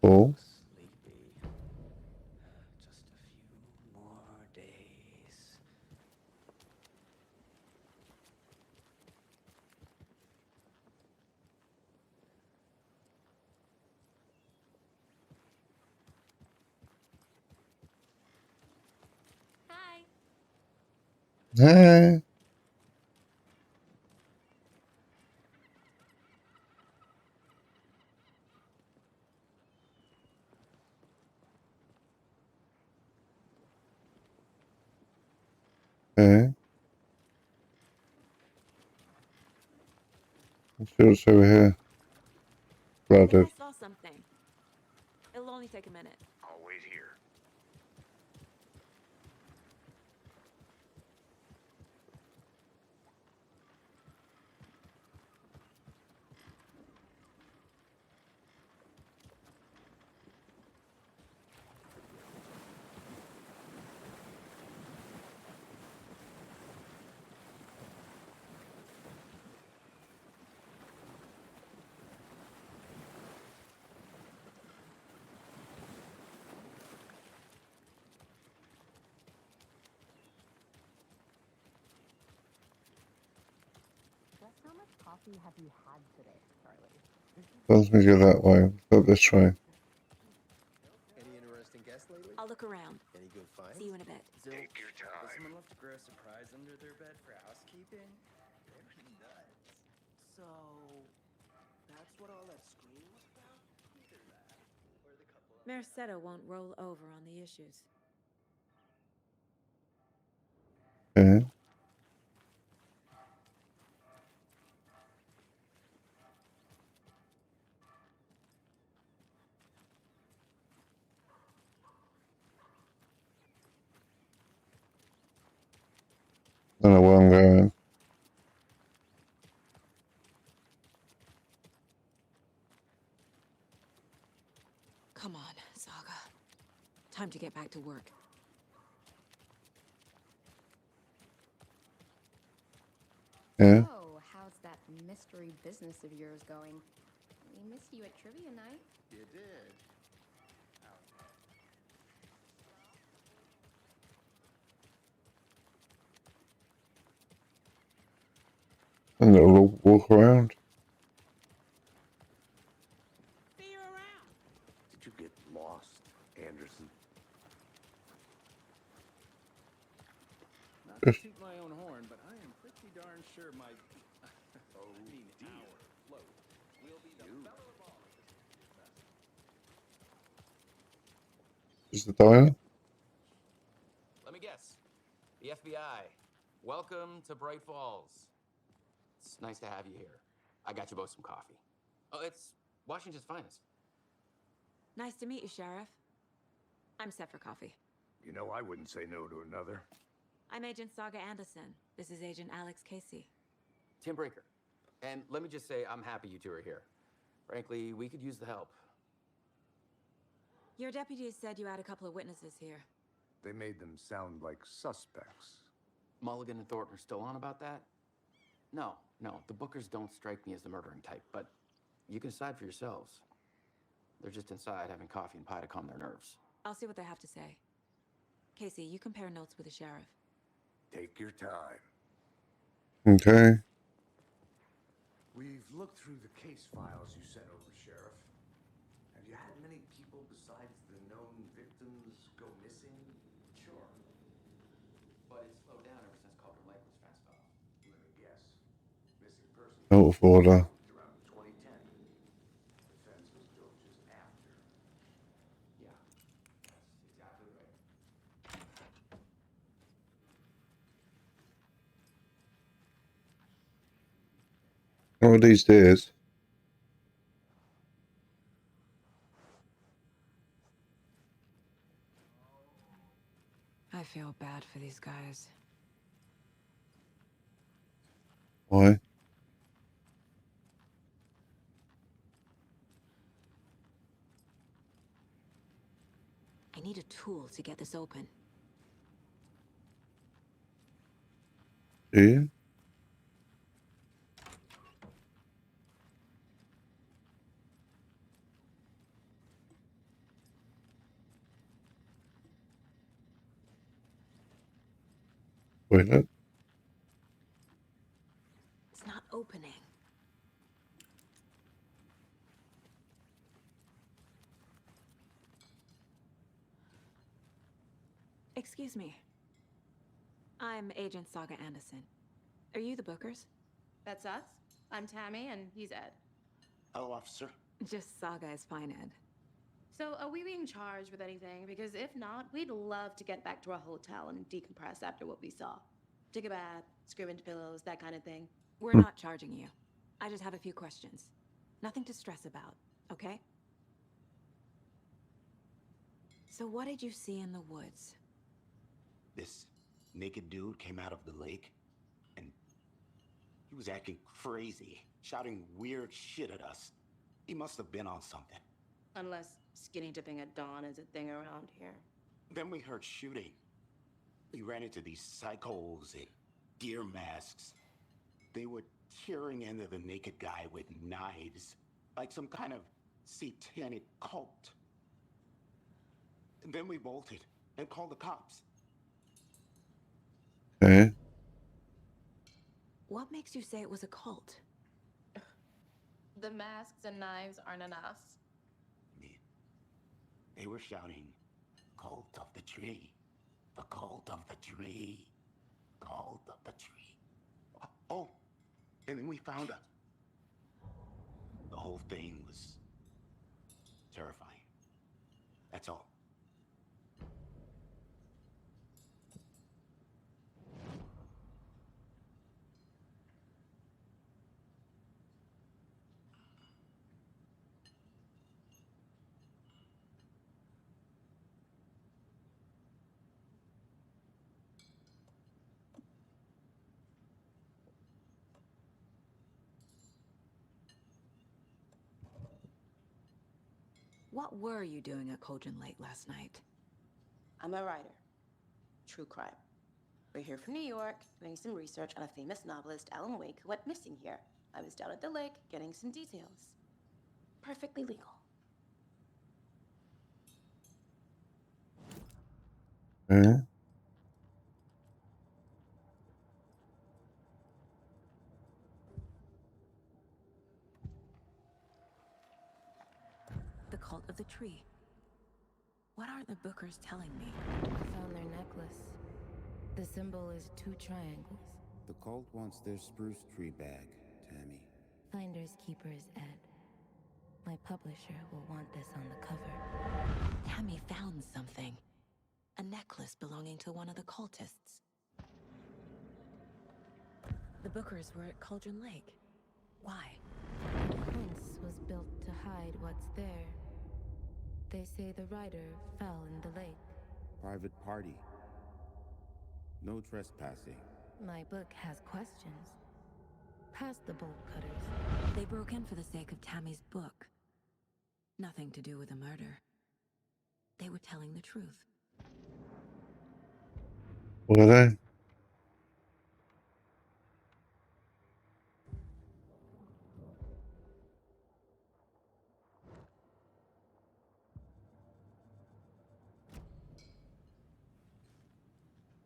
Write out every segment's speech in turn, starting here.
Oh, Sleepy. Just a few more days. Hi. hey, hey. Let's see what's over here. I think Flooded. I saw something. It'll only take a minute. I'll wait here. Just how much coffee have you had today, Charlie? Tells me to go that way. Go this way. Any interesting guests lately? I'll look around. Any good finds? See you in a bit. Take Zilch. your Does time. someone love to grow a surprise under their bed for housekeeping? They're nuts. So, that's what all that screaming was about? Either that, or the couple on Merced won't roll over on the issues. Okay. Don't know where I'm going. Come on, Saga. Time to get back to work. Yeah. So, how's that mystery business of yours going? We missed you at trivia night. You did. And little walk around. See you around. Did you get lost, Anderson? Not to toot my own horn, but I am pretty darn sure my our float will be the better of all at this year's festival. Is the diner? Let me guess. The FBI. Welcome to Bright Falls. It's nice to have you here. I got you both some coffee. Oh, it's Washington's finest. Nice to meet you, Sheriff. I'm set for coffee. You know I wouldn't say no to another. I'm Agent Saga Anderson. This is Agent Alex Casey. Tim Brinker. And let me just say, I'm happy you two are here. Frankly, we could use the help. Your deputies said you had a couple of witnesses here. They made them sound like suspects. Mulligan and Thornton are still on about that? No, the Bookers don't strike me as the murdering type, but you can decide for yourselves. They're just inside having coffee and pie to calm their nerves. I'll see what they have to say. Casey, you compare notes with the sheriff. Take your time. Okay. We've looked through the case files you sent over, Sheriff. Have you had many people besides the known victims go missing? Sure. But it's slowed down ever since Calder Lake was fenced off. Let me guess. Missing persons Out of order. around 2010. The fence was built just after. Yeah, that's exactly right. One of these days. I feel bad for these guys. Why? I need a tool to get this open. Do you? Toilet? It's not opening. Excuse me. I'm Agent Saga Anderson. Are you the Bookers? That's us. I'm Tammy, and he's Ed. Hello, officer. Just Saga is fine, Ed. So, are we being charged with anything? Because if not, we'd love to get back to our hotel and decompress after what we saw. Take a bath, scream into pillows, that kind of thing. We're not charging you. I just have a few questions. Nothing to stress about, okay? So what did you see in the woods? This naked dude came out of the lake, and he was acting crazy, shouting weird shit at us. He must have been on something. Unless skinny dipping at dawn is a thing around here. Then we heard shooting. We ran into these psychos in deer masks. They were tearing into the naked guy with knives, like some kind of satanic cult. And then we bolted and called the cops. Okay. What makes you say it was a cult? The masks and knives aren't enough. I mean, they were shouting, "Cult of the tree, the cult of the tree, cult of the tree." Oh, and then we found her. The whole thing was terrifying. That's all. What were you doing at Cauldron Lake last night? I'm a writer. True crime. We're here from New York, doing some research on a famous novelist, Alan Wake, who went missing here. I was down at the lake, getting some details. Perfectly legal. Okay. The cult of the tree. What are the Bookers telling me? I found their necklace. The symbol is 2 triangles. The cult wants their spruce tree bag, Tammy. Finders keepers, Ed. My publisher will want this on the cover. Tammy found something. A necklace belonging to one of the cultists. The Bookers were at Cauldron Lake. Why? The fence was built to hide what's there. They say the rider fell in the lake. Private party. No trespassing. My book has questions. Past the bolt cutters. They broke in for the sake of Tammy's book. Nothing to do with the murder. They were telling the truth. Were they?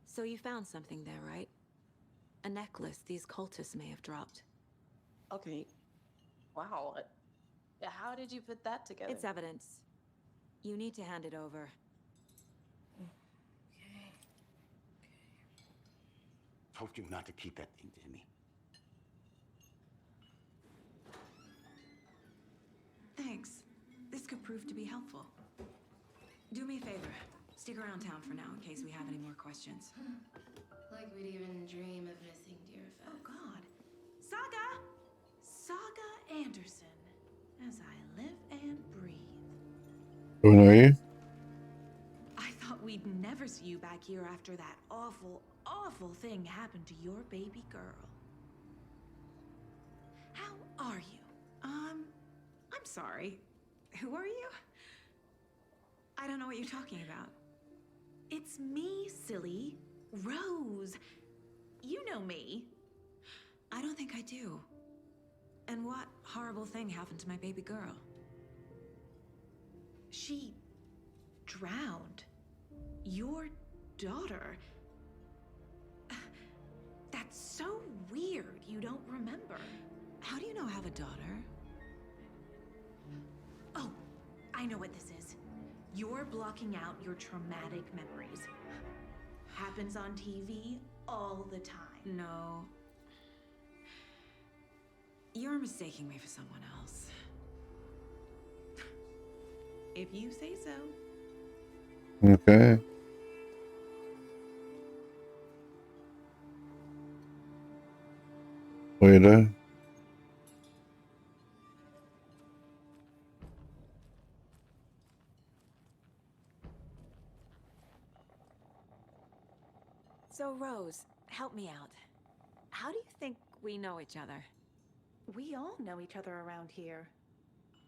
So you found something there, right? A necklace these cultists may have dropped. Okay. Wow. How did you put that together? It's evidence. You need to hand it over. Okay. Told you not to keep that thing, Tammy. Thanks. This could prove to be helpful. Do me a favor. Stick around town for now in case we have any more questions. Like we'd even dream of missing dear Oh Fat. God. Saga! Saga Anderson. As I live and breathe. Who are you? I thought we'd never see you back here after that awful, awful thing happened to your baby girl. How are you? I'm sorry. Who are you? I don't know what you're talking about. It's me, silly. Rose. You know me. I don't think I do. And what horrible thing happened to my baby girl? She drowned. Your daughter. That's so weird. You don't remember. How do you know I have a daughter? Oh, I know what this is. You're blocking out your traumatic memories. Happens on TV all the time. No. You're mistaking me for someone else. If you say so. Okay. Waiter. So, Rose, help me out. How do you think we know each other? We all know each other around here.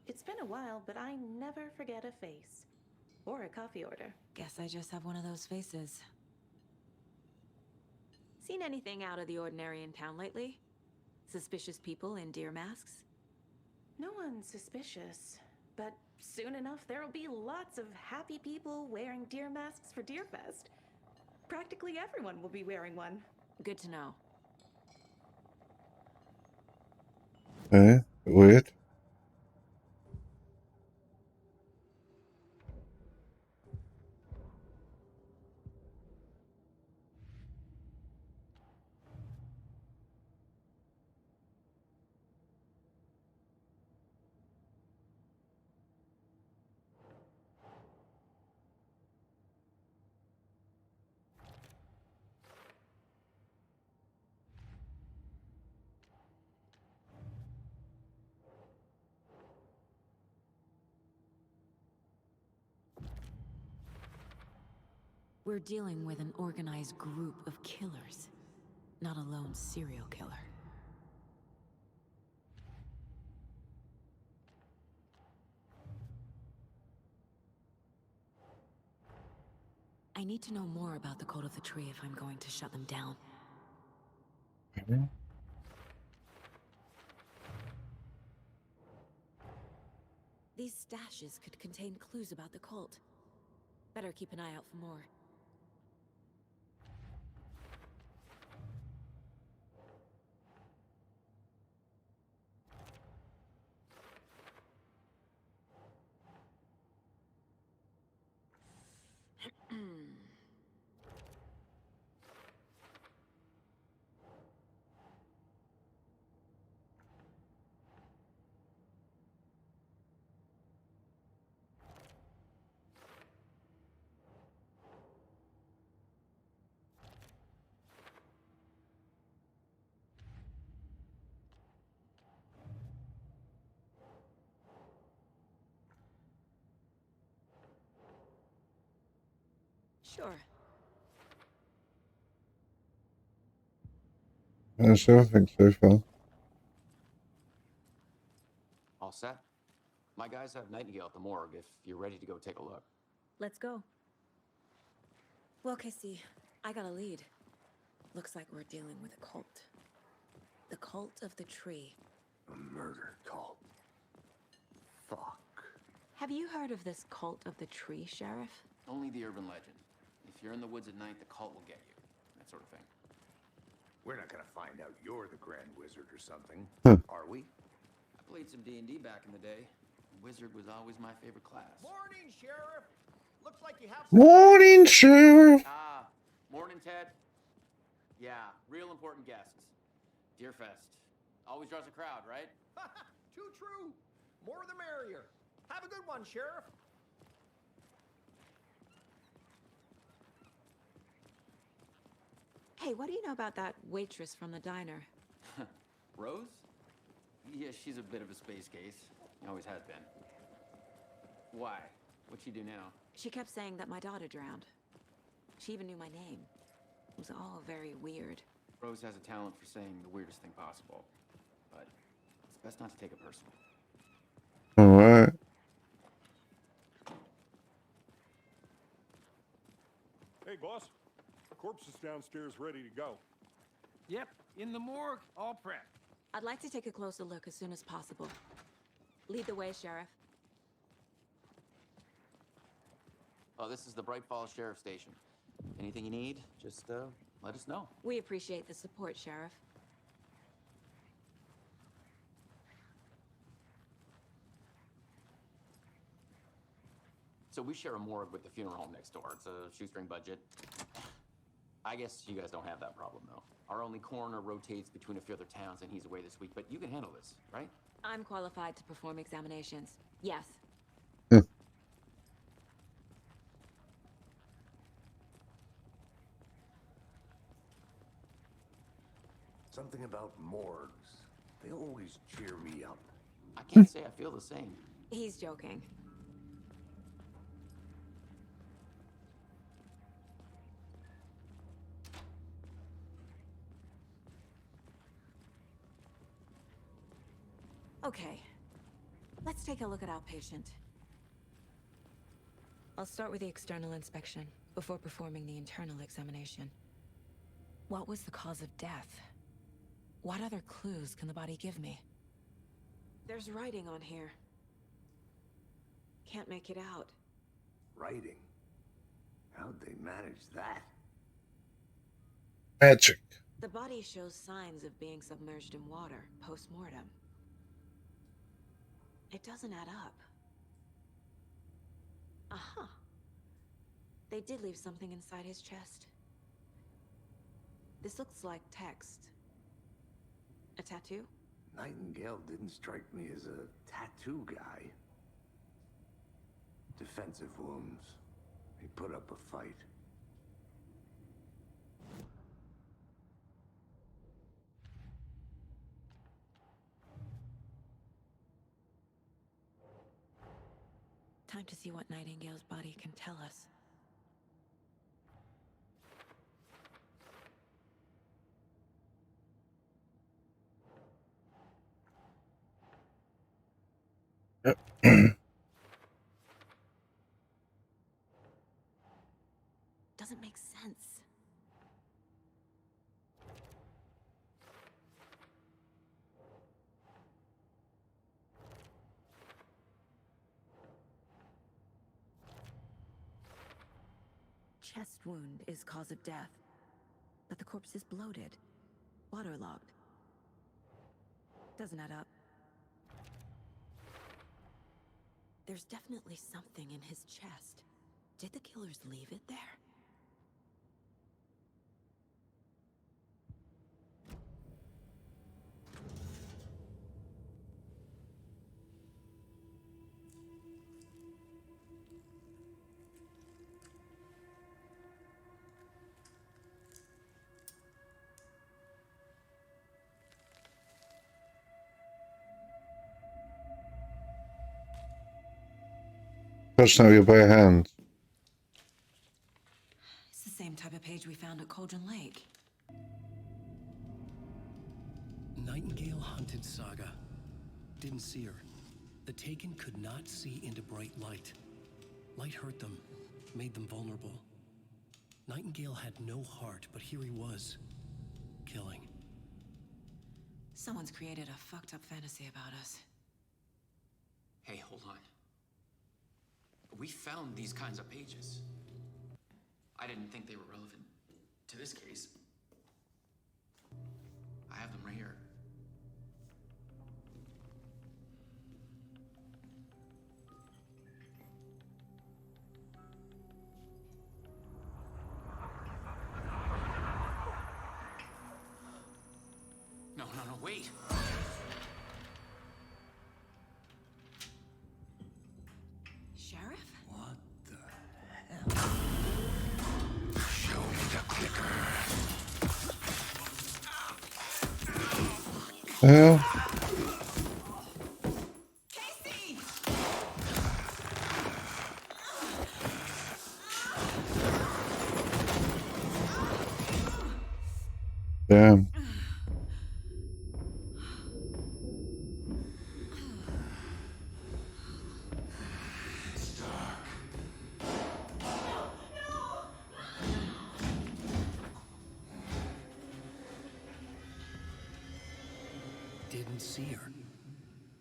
It's been a while, but I never forget a face. Or a coffee order. Guess I just have one of those faces. Seen anything out of the ordinary in town lately? Suspicious people in deer masks? No one's suspicious. But soon enough, there'll be lots of happy people wearing deer masks for Deerfest. Practically everyone will be wearing one. Good to know. Okay. Weird. We're dealing with an organized group of killers, not a lone serial killer. I need to know more about the Cult of the Tree if I'm going to shut them down. Mhm. These stashes could contain clues about the cult. Better keep an eye out for more. Sure. That's everything so far. All set? My guys have Nightingale at the morgue if you're ready to go take a look. Let's go. Well, Casey, I got a lead. Looks like we're dealing with a cult. The Cult of the Tree. A murder cult. Fuck. Have you heard of this Cult of the Tree, Sheriff? Only the urban legend. If you're in the woods at night, the cult will get you. That sort of thing. We're not gonna find out you're the Grand Wizard or something, are we? I played some D&D back in the day. Wizard was always my favorite class. Morning, Sheriff. Looks like you have some... Morning, Sheriff. Ah, morning, Ted. Yeah, real important guests. Deerfest. Always draws a crowd, right? Too true. More the merrier. Have a good one, Sheriff. Hey, what do you know about that waitress from the diner? Rose? Yeah, she's a bit of a space case. Always has been. Why? What'd she do now? She kept saying that my daughter drowned. She even knew my name. It was all very weird. Rose has a talent for saying the weirdest thing possible. But it's best not to take it personal. Alright. Hey, boss. Corpse is downstairs ready to go. Yep, in the morgue, all prepped. I'd like to take a closer look as soon as possible. Lead the way, Sheriff. Oh, this is the Bright Falls Sheriff Station. Anything you need, just let us know. We appreciate the support, Sheriff. So we share a morgue with the funeral home next door. It's a shoestring budget. I guess you guys don't have that problem, though. Our only coroner rotates between a few other towns, and he's away this week. But you can handle this, right? I'm qualified to perform examinations. Yes. Something about morgues. They always cheer me up. I can't say I feel the same. He's joking. Okay, let's take a look at our patient. I'll start with the external inspection before performing the internal examination. What was the cause of death? What other clues can the body give me? There's writing on here. Can't make it out. Writing? How'd they manage that? Magic. The body shows signs of being submerged in water post-mortem. It doesn't add up. Aha. They did leave something inside his chest. This looks like text. A tattoo? Nightingale didn't strike me as a tattoo guy. Defensive wounds. He put up a fight. Time to see what Nightingale's body can tell us. Doesn't make sense. Chest wound is cause of death, but the corpse is bloated, waterlogged. Doesn't add up. There's definitely something in his chest. Did the killers leave it there? Personally by hand. It's the same type of page we found at Cauldron Lake. Nightingale hunted Saga. Didn't see her. The Taken could not see into bright light. Light hurt them, made them vulnerable. Nightingale had no heart, but here he was, killing. Someone's created a fucked up fantasy about us. Hey, hold on. We found these kinds of pages. I didn't think they were relevant to this case. I have them right here. No, wait. Sheriff? What the hell? Show me the clicker. Yeah. Damn. Didn't see her.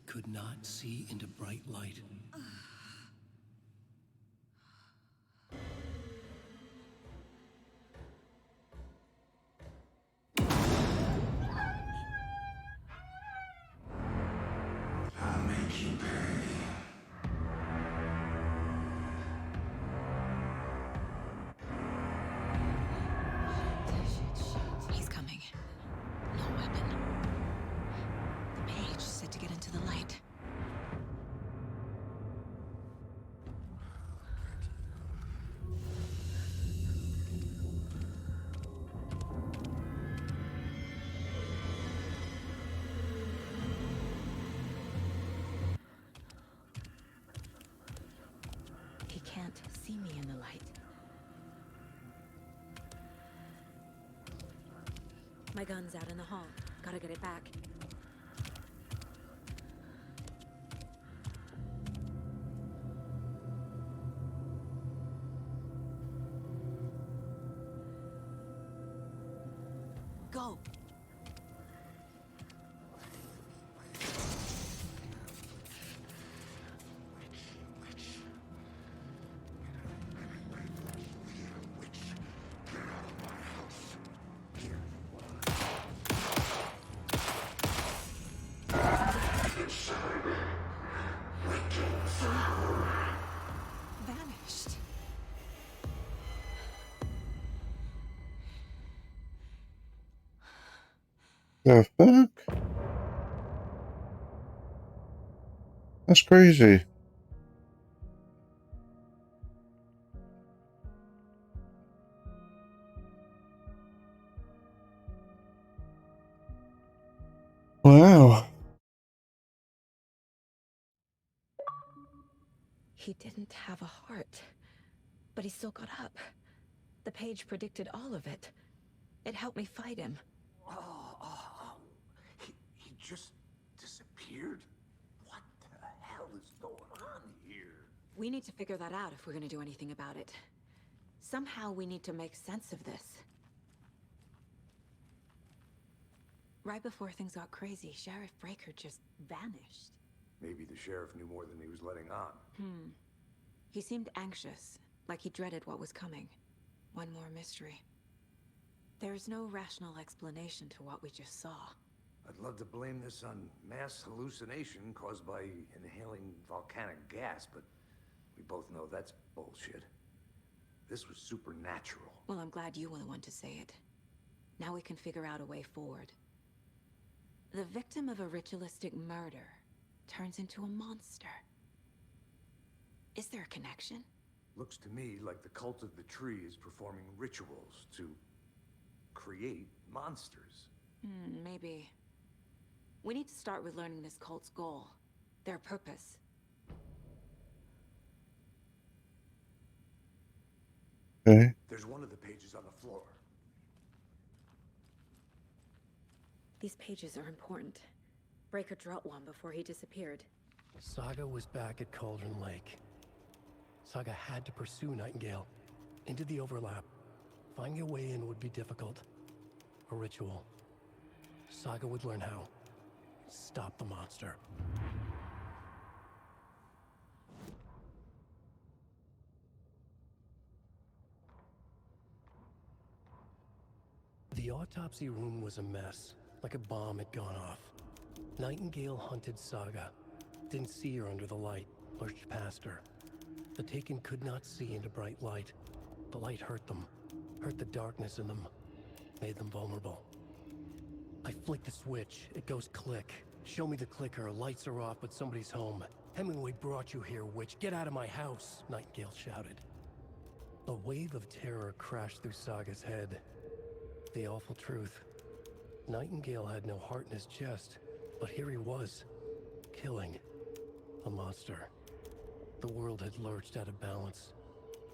Could not see into bright light. see me in the light. My gun's out in the hall. Gotta get it back. Go! Vanished. The fuck? That's crazy. Wow. He didn't have a heart, but he still got up. The page predicted all of it. It helped me fight him. He just disappeared? What the hell is going on here? We need to figure that out if we're gonna do anything about it. Somehow we need to make sense of this. Right before things got crazy, Sheriff Breaker just vanished. Maybe the sheriff knew more than he was letting on. He seemed anxious, like he dreaded what was coming. One more mystery. There's no rational explanation to what we just saw. I'd love to blame this on mass hallucination caused by inhaling volcanic gas, but we both know that's bullshit. This was supernatural. Well, I'm glad you were the one to say it. Now we can figure out a way forward. The victim of a ritualistic murder turns into a monster. Is there a connection? Looks to me like the cult of the tree is performing rituals to create monsters. Maybe. We need to start with learning this cult's goal. Their purpose. Okay. There's one of the pages on the floor. These pages are important. Breaker dropped one before he disappeared. Saga was back at Cauldron Lake. Saga had to pursue Nightingale into the overlap. Finding a way in would be difficult. A ritual. Saga would learn how. Stop the monster. The autopsy room was a mess, like a bomb had gone off. Nightingale hunted Saga. Didn't see her under the light, pushed past her. The Taken could not see into bright light. The light hurt them, hurt the darkness in them, made them vulnerable. I flick the switch, it goes click. Show me the clicker, lights are off, but somebody's home. Hemingway brought you here, witch. Get out of my house, Nightingale shouted. A wave of terror crashed through Saga's head. The awful truth. Nightingale had no heart in his chest, but here he was, killing a monster. The world had lurched out of balance.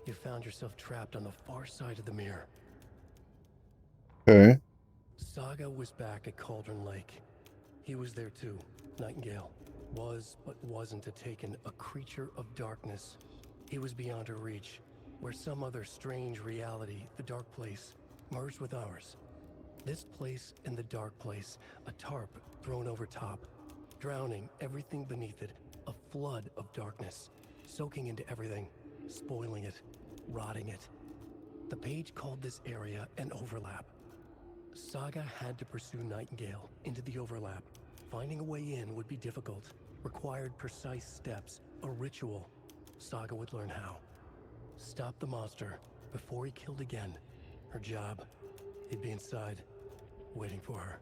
You found yourself trapped on the far side of the mirror. Okay. Saga was back at Cauldron Lake. He was there too. Nightingale was, but wasn't a Taken, a creature of darkness. He was beyond her reach, where some other strange reality, the dark place, merged with ours. This place and the dark place, a tarp thrown over top, drowning everything beneath it, a flood of darkness, soaking into everything, spoiling it, rotting it. The page called this area an overlap. Saga had to pursue Nightingale into the overlap. Finding a way in would be difficult, required precise steps, a ritual. Saga would learn how. Stop the monster before he killed again. Her job, he'd be inside, waiting for her.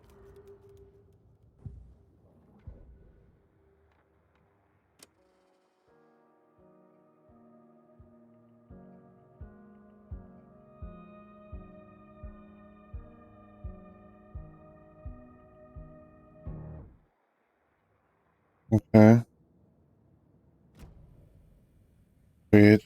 Okay. Weird.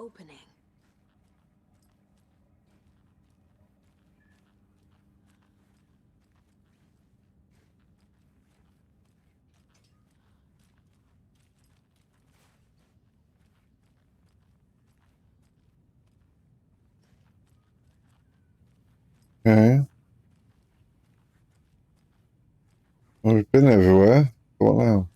opening. Okay. Well, we've been everywhere. What now?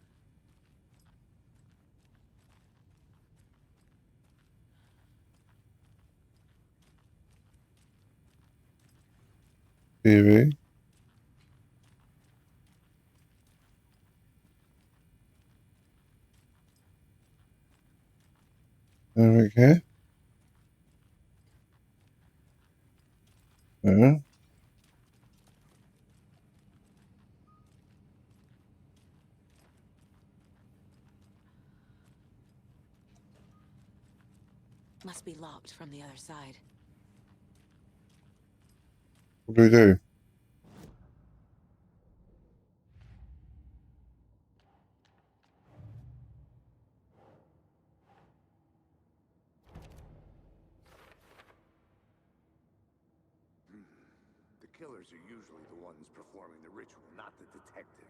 TV. Anything here? Yeah. Must be locked from the other side. What do we do? The killers are usually the ones performing the ritual, not the detective.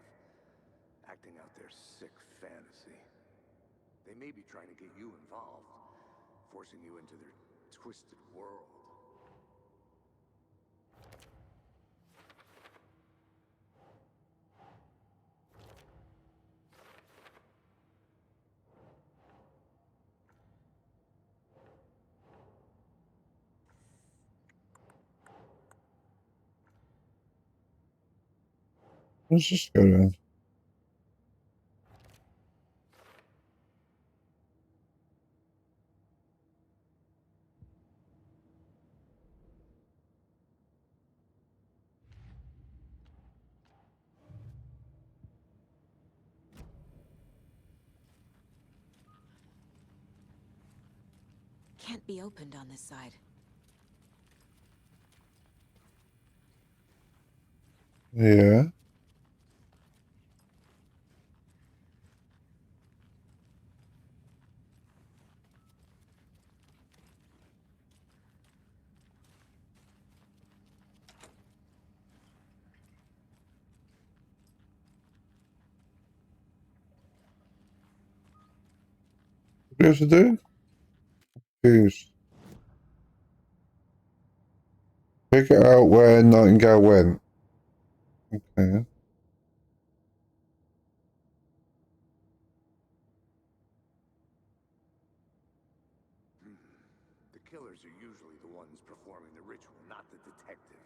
Acting out their sick fantasy. They may be trying to get you involved, forcing you into their twisted world. Let's just go then. Can't be opened on this side. Yeah. What do we have to do? Choose. Figure out where Nightingale went. Okay. The killers are usually the ones performing the ritual, not the detective.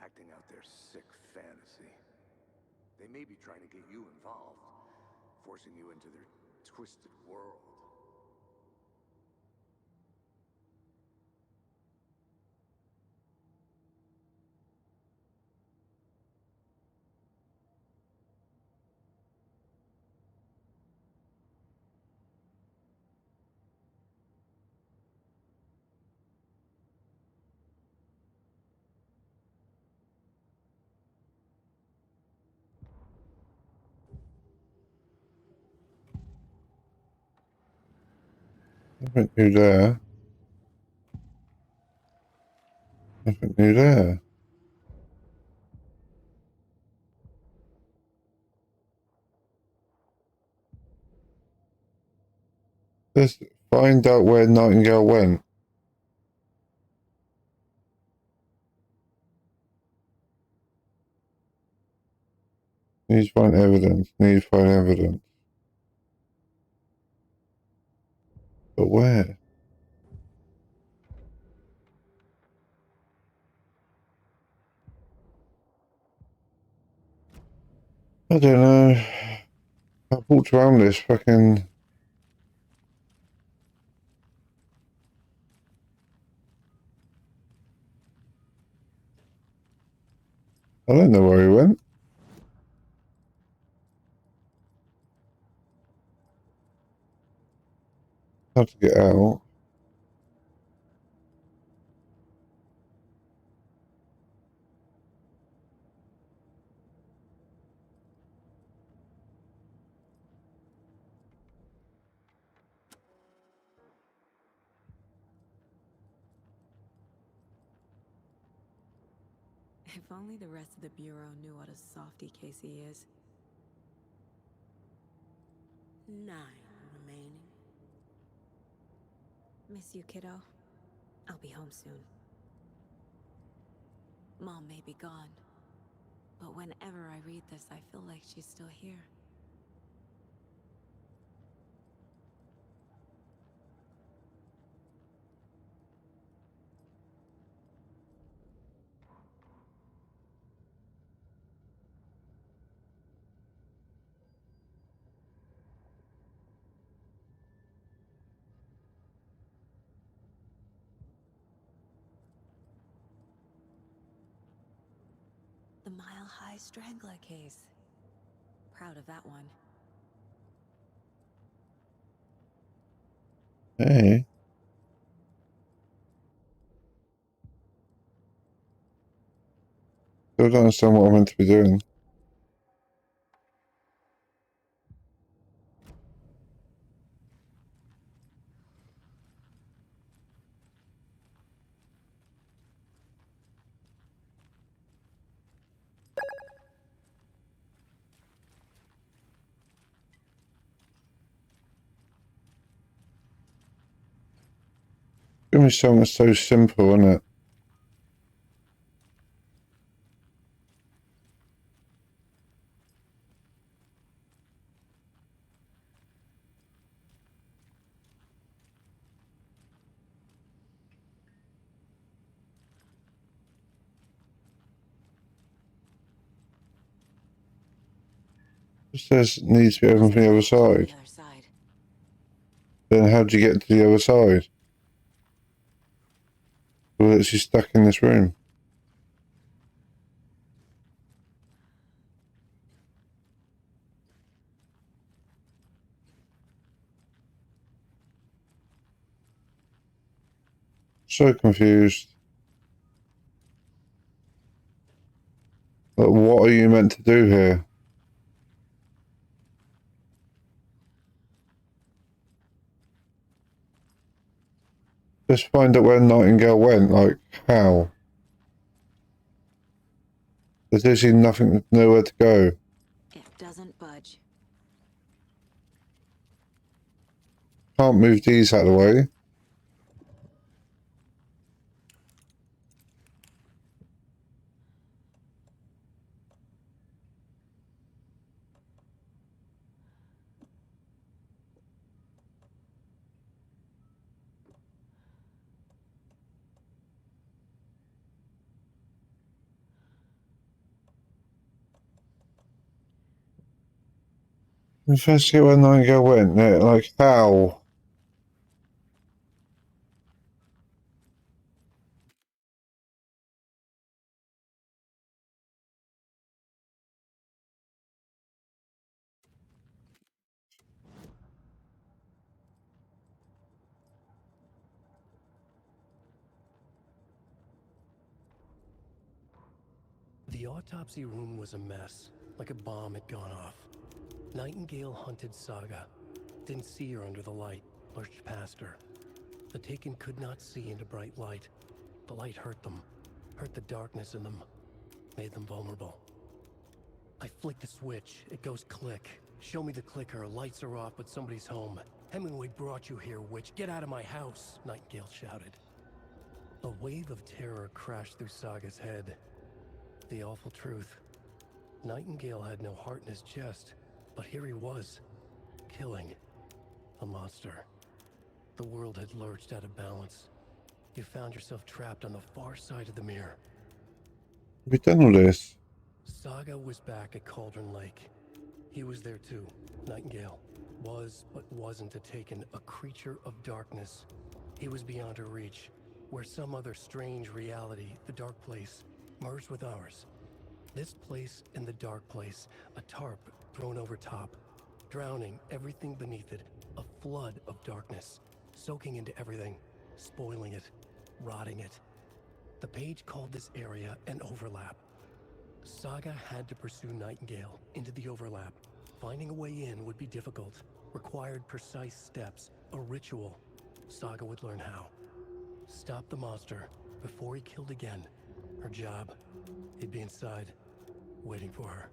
Acting out their sick fantasy. They may be trying to get you involved, forcing you into their twisted world. Nothing new there. Nothing new there. Let's find out where Nightingale went. Need to find evidence. Need to find evidence. But where? I don't know. I've walked around this fucking... I don't know where he went. How to get out. If only the rest of the Bureau knew what a softy Casey is. 9 remaining. Miss you, kiddo. I'll be home soon. Mom may be gone, but whenever I read this, I feel like she's still here. The Mile High Strangler case. Proud of that one. Hey. Still don't understand what I'm meant to be doing. Give me something so simple, isn't it? It says it needs to be open from the other side. Then how do you get to the other side? Well, it's just stuck in this room. So confused. Like, what are you meant to do here? Just find out where Nightingale went, like, how? There's literally nothing, nowhere to go. It doesn't budge. Can't move these out of the way. Investigate where Nightingale went. Like, how? The autopsy room was a mess, like a bomb had gone off. Nightingale hunted Saga. Didn't see her under the light, lurched past her. The Taken could not see into bright light. The light hurt them, hurt the darkness in them, made them vulnerable. I flick the switch, it goes click. Show me the clicker, lights are off, but somebody's home. Hemingway brought you here, witch. Get out of my house, Nightingale shouted. A wave of terror crashed through Saga's head. The awful truth. Nightingale had no heart in his chest, but here he was, killing a monster. The world had lurched out of balance. You found yourself trapped on the far side of the mirror. We've done all this. Saga was back at Cauldron Lake. He was there too. Nightingale was, but wasn't a Taken, a creature of darkness. He was beyond her reach, where some other strange reality, the dark place, merged with ours. This place and the dark place, a tarp thrown over top, drowning everything beneath it, a flood of darkness, soaking into everything, spoiling it, rotting it. The page called this area an overlap. Saga had to pursue Nightingale into the overlap. Finding a way in would be difficult, required precise steps, a ritual. Saga would learn how. Stop the monster before he killed again. Her job, he'd be inside, waiting for her.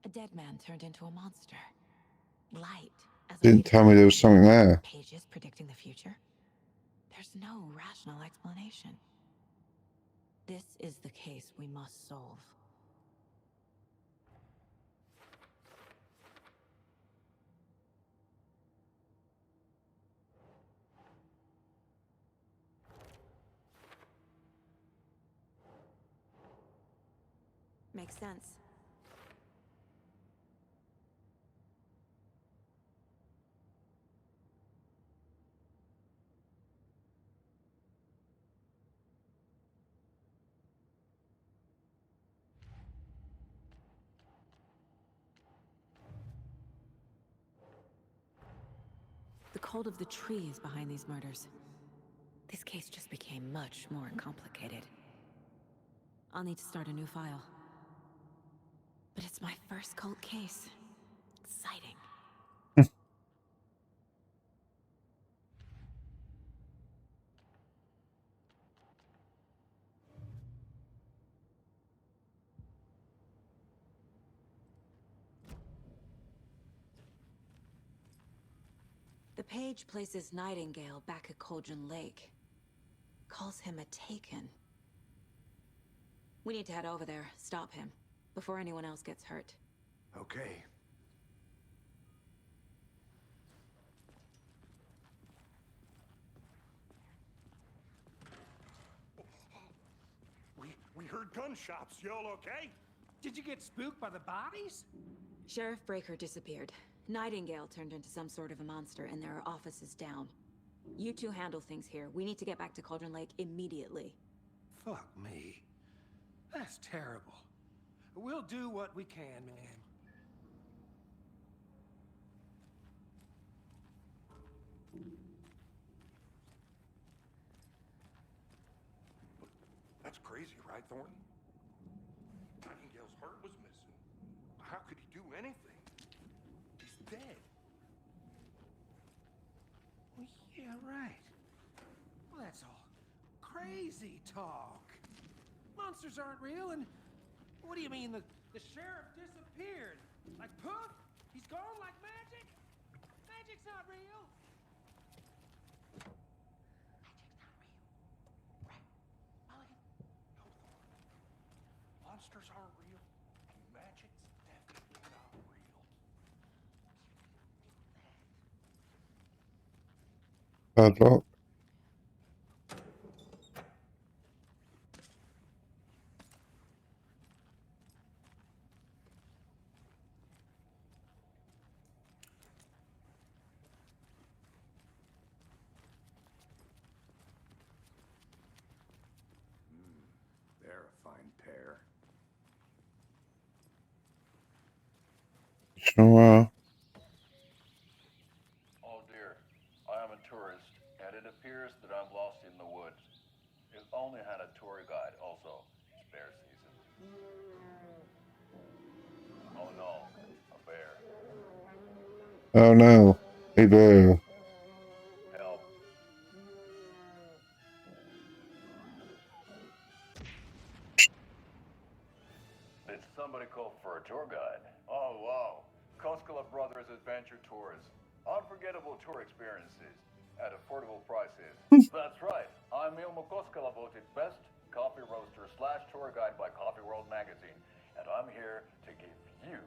A dead man turned into a monster. Light. As a Didn't way to tell me there was something there. pages predicting the future. There's no rational explanation. This is the case we must solve. Makes sense. The cult of the tree is behind these murders. This case just became much more complicated. I'll need to start a new file. But it's my first cult case. Exciting. The page places Nightingale back at Cauldron Lake. Calls him a Taken. We need to head over there, stop him, before anyone else gets hurt. Okay. We heard gunshots. Y'all okay? Did you get spooked by the bodies? Sheriff Breaker disappeared. Nightingale turned into some sort of a monster, and there are offices down. You two handle things here. We need to get back to Cauldron Lake immediately. Fuck me. That's terrible. We'll do what we can, man. That's crazy, right, Thornton? Nightingale's heart was missing. How could he do anything? He's dead. Well, yeah, right. Well, that's all crazy talk. Monsters aren't real, and what do you mean the sheriff disappeared? Like poof? He's gone like magic? Magic's not real. Monsters aren't real, and magic's definitely not real. Padlock. They're a fine pair. So, Oh dear, I am a tourist, and it appears that I'm lost in the woods. If only had a tour guide also. Bear season. Oh no, a bear. oh no. Hey there. Help. Did somebody call for a tour guide? Oh wow, Koskela Brothers Adventure Tours. Unforgettable tour experiences at affordable prices. That's right, I'm Ilmo Koskela, voted best coffee roaster / tour guide by Coffee World magazine, and I'm here to give you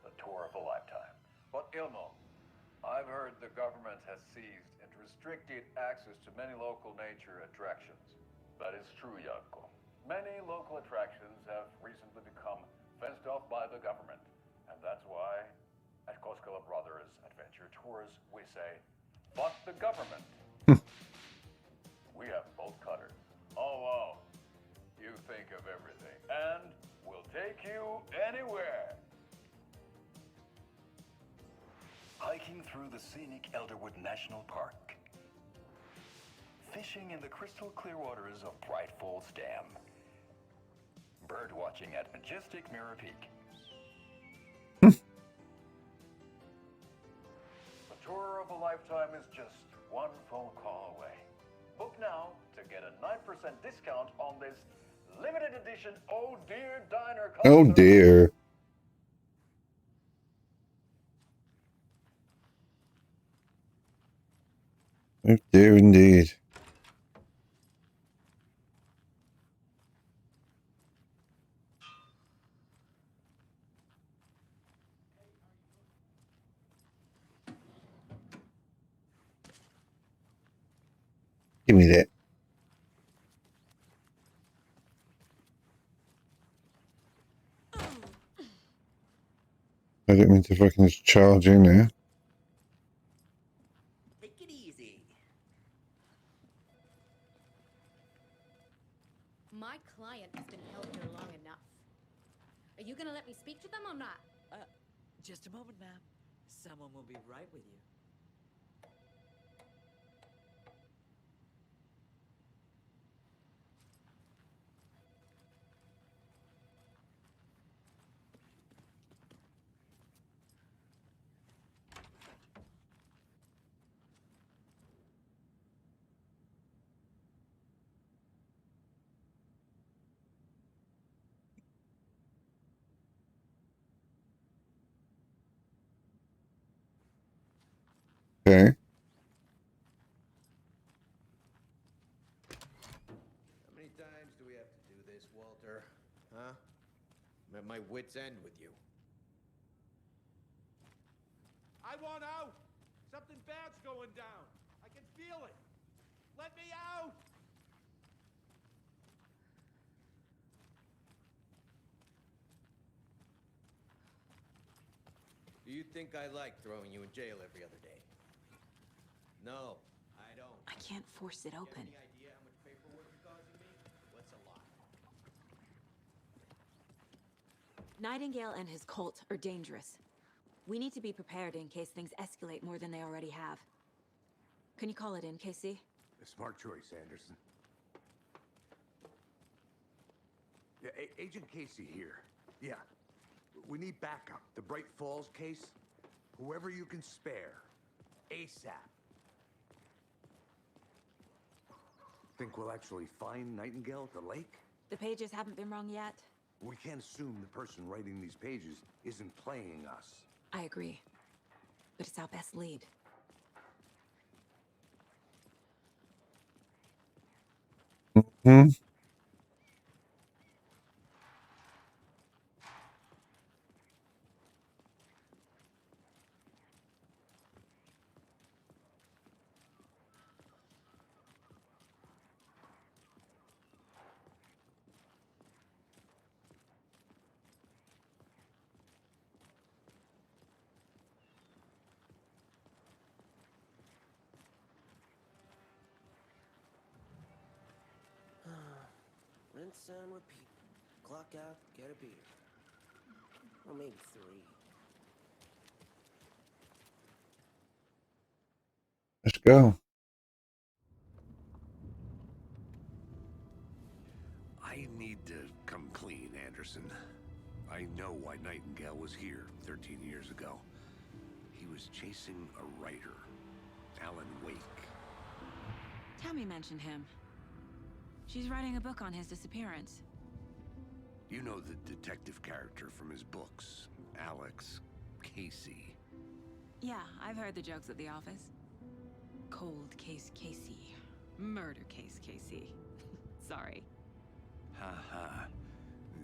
the tour of a lifetime. But Ilmo, I've heard the government has seized and restricted access to many local nature attractions. That is true, Janko. Many local attractions have recently become fenced off by the government, and that's why at Koskela Brothers Adventure Tours we say, fuck the government. We have bolt cutters. Oh wow, you think of everything, and we'll take you anywhere. Hiking through the scenic Elderwood National Park. Fishing in the crystal clear waters of Bright Falls Dam. Bird watching at Majestic Mirror Peak. The tour of a lifetime is just one phone call away. Book now to get a 9% discount on this limited edition Oh Dear Diner concert. Oh dear. Oh dear indeed. Give me that. I didn't mean to fucking just charge in there. Take it easy. My client has been held here long enough. Are you gonna let me speak to them or not? Just a moment, ma'am. Someone will be right with you. Okay. How many times do we have to do this, Walter? Huh? I'm at my wit's end with you. I want out! Something bad's going down. I can feel it. Let me out! Do you think I like throwing you in jail every other day? No, I don't. I can't force it open. Any idea how much paperwork you're causing me? What's a lot? Nightingale and his cult are dangerous. We need to be prepared in case things escalate more than they already have. Can you call it in, Casey? A smart choice, Anderson. Yeah, Agent Casey here. Yeah. We need backup. The Bright Falls case. Whoever you can spare. ASAP. Think we'll actually find Nightingale at the lake? The pages haven't been rung yet. We can't assume the person writing these pages isn't playing us. I agree. But it's our best lead. Hmm. Rinse and repeat. Clock out, get a beer. Or maybe 3. Let's go. I need to come clean, Anderson. I know why Nightingale was here 13 years ago. He was chasing a writer, Alan Wake. Tammy mentioned him. She's writing a book on his disappearance. You know the detective character from his books, Alex Casey. Yeah, I've heard the jokes at the office. Cold case Casey. Murder case Casey. Sorry. Ha ha.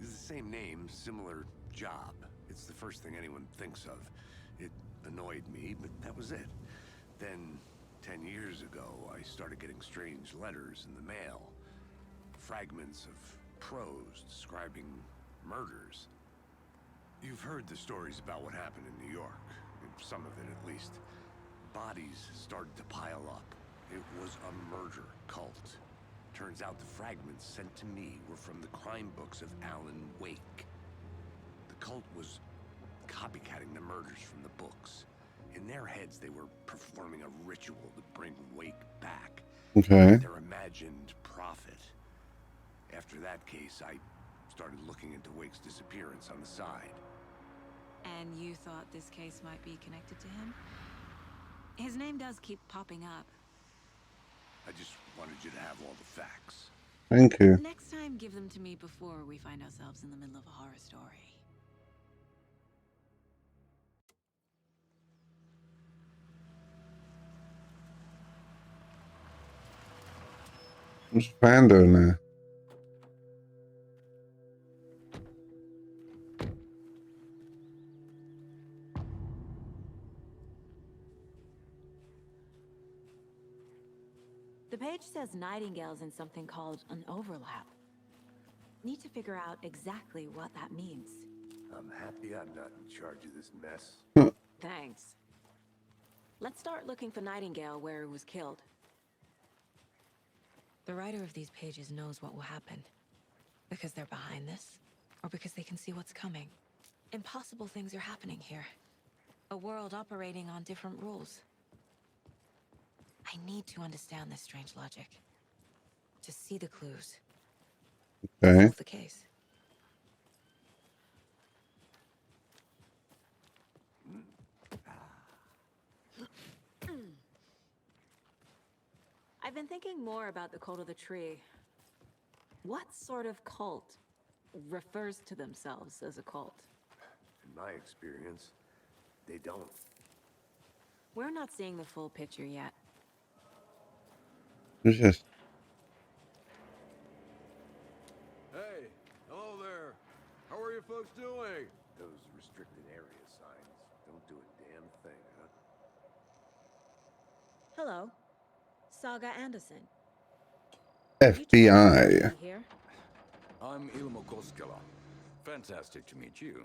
It's the same name, similar job. It's the first thing anyone thinks of. It annoyed me, but that was it. Then, 10 years ago, I started getting strange letters in the mail. Fragments of prose describing murders. You've heard the stories about what happened in New York. Some of it, at least. Bodies started to pile up. It was a murder cult. Turns out the fragments sent to me were from the crime books of Alan Wake. The cult was copycatting the murders from the books. In their heads, they were performing a ritual to bring Wake back. Okay. Their imagined prophet. After that case, I started looking Drake's disappearance on the side. And you thought this case might be connected to him? His name does keep popping up. I just wanted you to have all the facts. Thank you. Next time, give them to me before we find ourselves in the middle of a horror story. What's Fan doing there? The page says Nightingale's in something called an overlap. Need to figure out exactly what that means. I'm happy I'm not in charge of this mess. Thanks. Let's start looking for Nightingale where he was killed. The writer of these pages knows what will happen. Because they're behind this, or because they can see what's coming. Impossible things are happening here. A world operating on different rules. I need to understand this strange logic. To see the clues. Okay. Solve the case. I've been thinking more about the Cult of the Tree. What sort of cult refers to themselves as a cult? In my experience, they don't. We're not seeing the full picture yet. Who's this? Hey, hello there. How are you folks doing? Those restricted area signs don't do a damn thing, huh? Hello. Saga Anderson. FBI. Here? I'm Ilmo Koskela. Fantastic to meet you.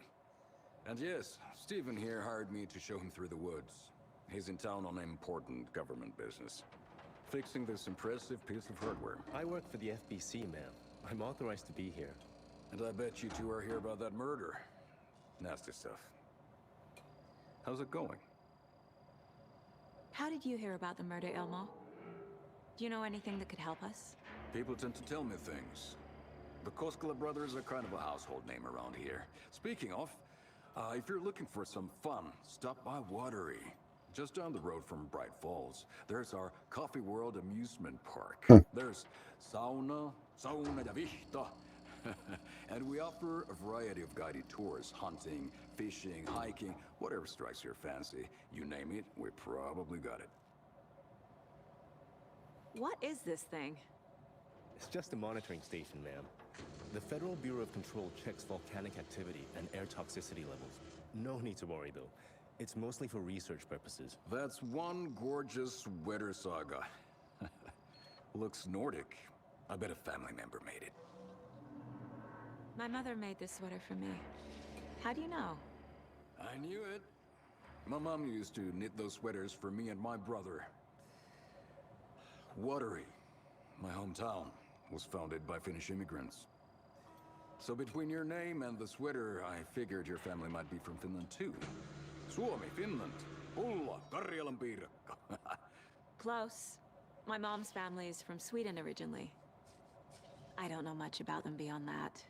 And yes, Stephen here hired me to show him through the woods. He's in town on important government business. Fixing this impressive piece of hardware. I work for the FBC, ma'am. I'm authorized to be here. And I bet you two are here about that murder. Nasty stuff. How's it going? How did you hear about the murder, Ilmo? Do you know anything that could help us? People tend to tell me things. The Koskela brothers are kind of a household name around here. Speaking of, if you're looking for some fun, stop by Watery. Just down the road from Bright Falls, there's our Coffee World amusement park. There's sauna ja vihta. And we offer a variety of guided tours, hunting, fishing, hiking, whatever strikes your fancy. You name it, we probably got it. What is this thing? It's just a monitoring station, ma'am. The Federal Bureau of Control checks volcanic activity and air toxicity levels. No need to worry, though. It's mostly for research purposes. That's one gorgeous sweater saga. Looks Nordic. I bet a family member made it. My mother made this sweater for me. How do you know? I knew it. My mom used to knit those sweaters for me and my brother. Watery, my hometown, was founded by Finnish immigrants. So between your name and the sweater, I figured your family might be from Finland too. Suomi, Finland, Pulla, Karjalan piirakka. Close. My mom's family is from Sweden originally. I don't know much about them beyond that.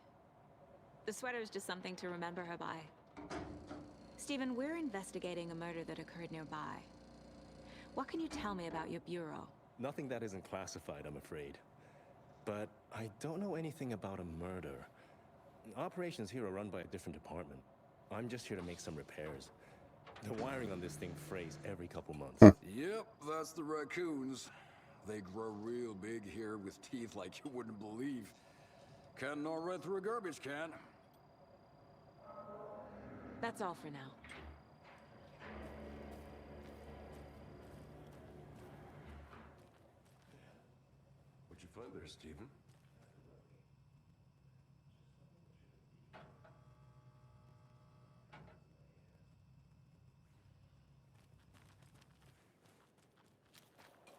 The sweater is just something to remember her by. Stephen, we're investigating a murder that occurred nearby. What can you tell me about your bureau? Nothing that isn't classified, I'm afraid. But I don't know anything about a murder. Operations here are run by a different department. I'm just here to make some repairs. The wiring on this thing frays every couple months. Yep, that's the raccoons. They grow real big here with teeth like you wouldn't believe. Can't gnaw right through a garbage can. That's all for now. What'd you find there, Stephen?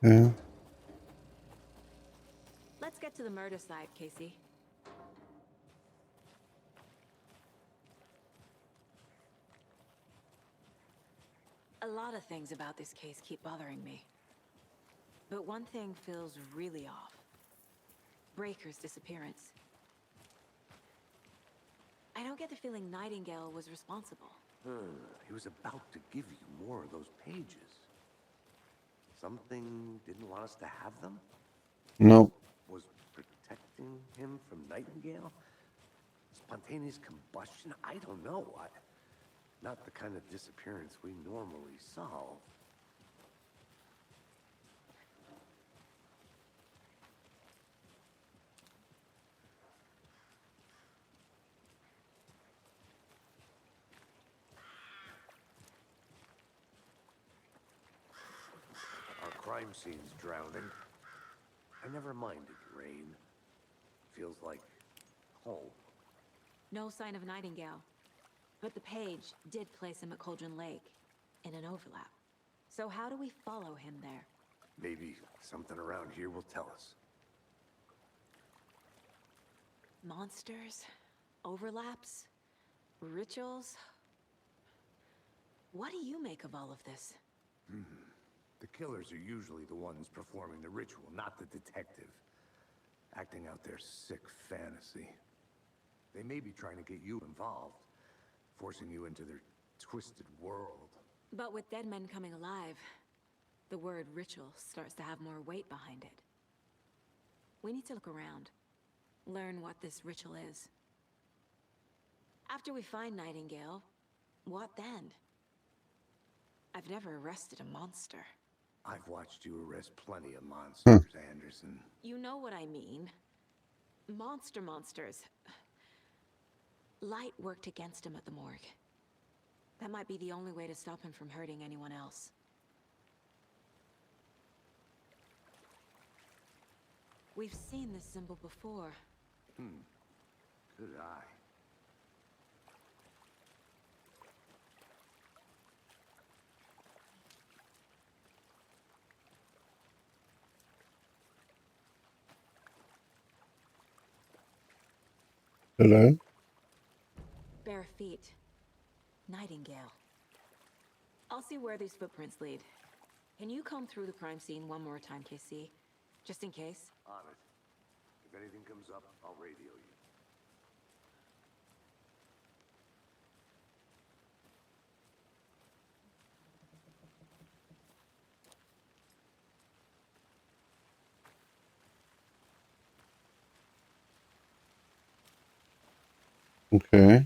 Yeah. Let's get to the murder site, Casey. A lot of things about this case keep bothering me. But one thing feels really off. Breaker's disappearance. I don't get the feeling Nightingale was responsible. He was about to give you more of those pages. Something didn't want us to have them? Nope. Was protecting him from Nightingale? Spontaneous combustion? I don't know. Not the kind of disappearance we normally solve. Our crime scene's drowning. I never minded rain. Feels like home. No sign of Nightingale. But the page did place him at Cauldron Lake, in an overlap. So how do we follow him there? Maybe something around here will tell us. Monsters? Overlaps? Rituals? What do you make of all of this? The killers are usually the ones performing the ritual, not the detective. Acting out their sick fantasy. They may be trying to get you involved, forcing you into their twisted world. But with dead men coming alive, the word ritual starts to have more weight behind it. We need to look around, learn what this ritual is. After we find Nightingale, what then? I've never arrested a monster. I've watched you arrest plenty of monsters, Anderson. You know what I mean. Monsters. Light worked against him at the morgue. That might be the only way to stop him from hurting anyone else. We've seen this symbol before. Good eye. Hello? Bare feet. Nightingale. I'll see where these footprints lead. Can you comb through the crime scene one more time, KC? Just in case? On it. If anything comes up, I'll radio you. Okay.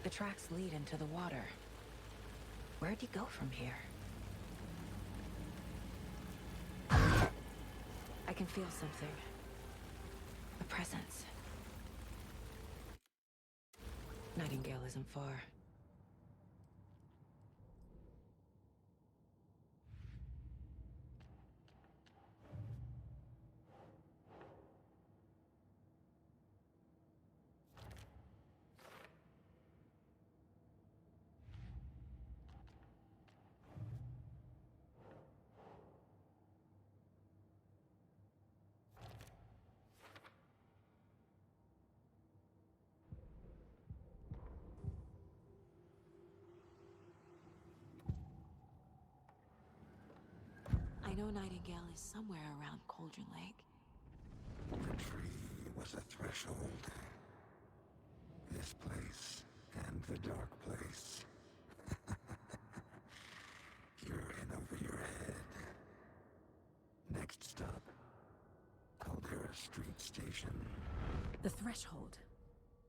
The tracks lead into the water. Where'd he go from here? I can feel something. A presence. Nightingale isn't far. I know Nightingale is somewhere around Cauldron Lake. The tree was a threshold. This place and the dark place. You're in over your head. Next stop, Caldera Street Station. The threshold.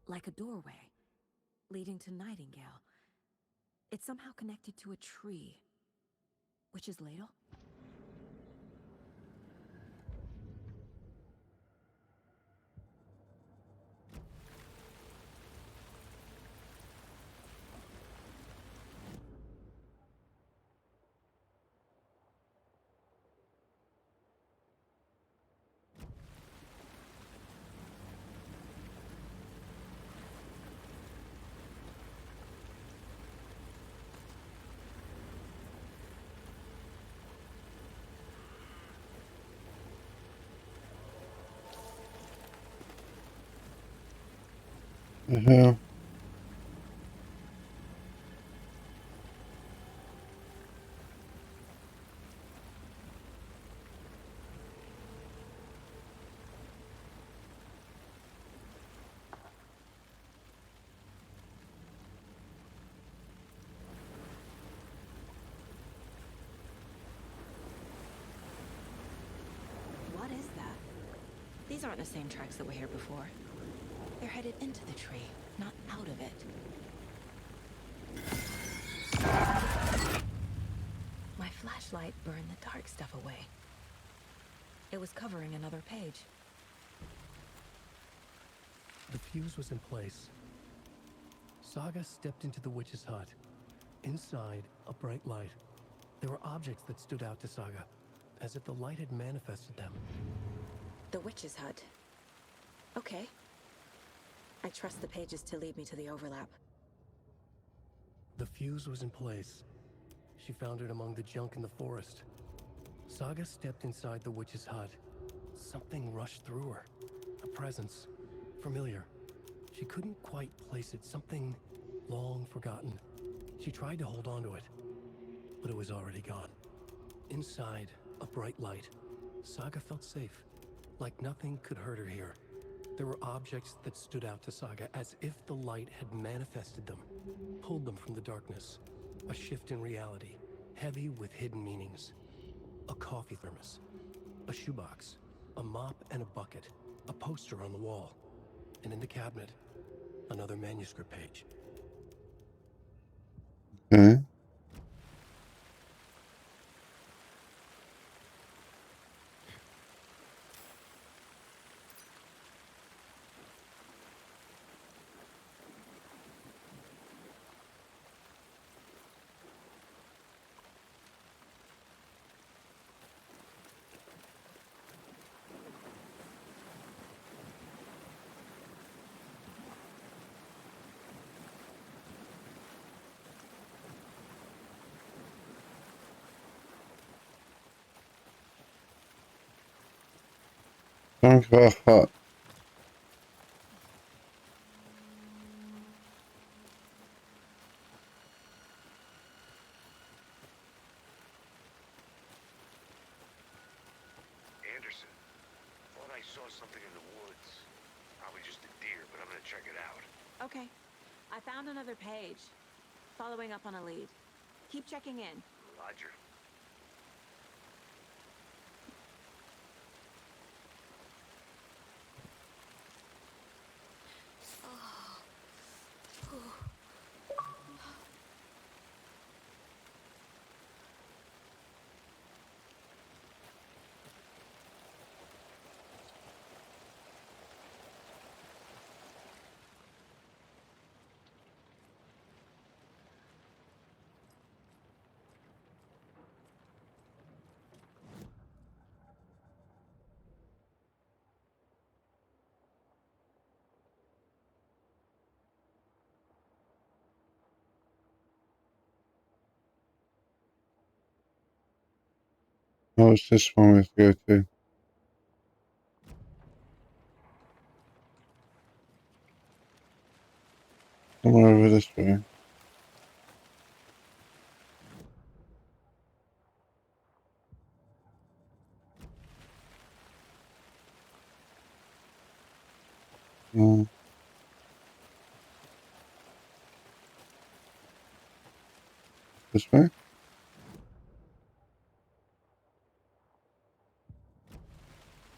Like a doorway. Leading to Nightingale. It's somehow connected to a tree. Witch's Ladle? The hell? What is that? These aren't the same tracks that were here before. They're headed into the tree, not out of it. My flashlight burned the dark stuff away. It was covering another page. The fuse was in place. Saga stepped into the witch's hut. Inside, a bright light. There were objects that stood out to Saga, as if the light had manifested them. The witch's hut. Okay. I trust the pages to lead me to the overlap. The fuse was in place. She found it among the junk in the forest. Saga stepped inside the witch's hut. Something rushed through her. A presence. Familiar. She couldn't quite place it. Something long forgotten. She tried to hold on to it, but it was already gone. Inside, a bright light. Saga felt safe. Like nothing could hurt her here. There were objects that stood out to Saga as if the light had manifested them, pulled them from the darkness. A shift in reality, heavy with hidden meanings. A coffee thermos, a shoebox, a mop and a bucket, a poster on the wall, and in the cabinet, another manuscript page. Okay. Danke, hut. Anderson, thought I saw something in the woods. Probably just a deer, but I'm gonna check it out. Okay. I found another page. Following up on a lead. Keep checking in. Roger. Oh, it's this one we have to go to. Somewhere over this way. No. This way?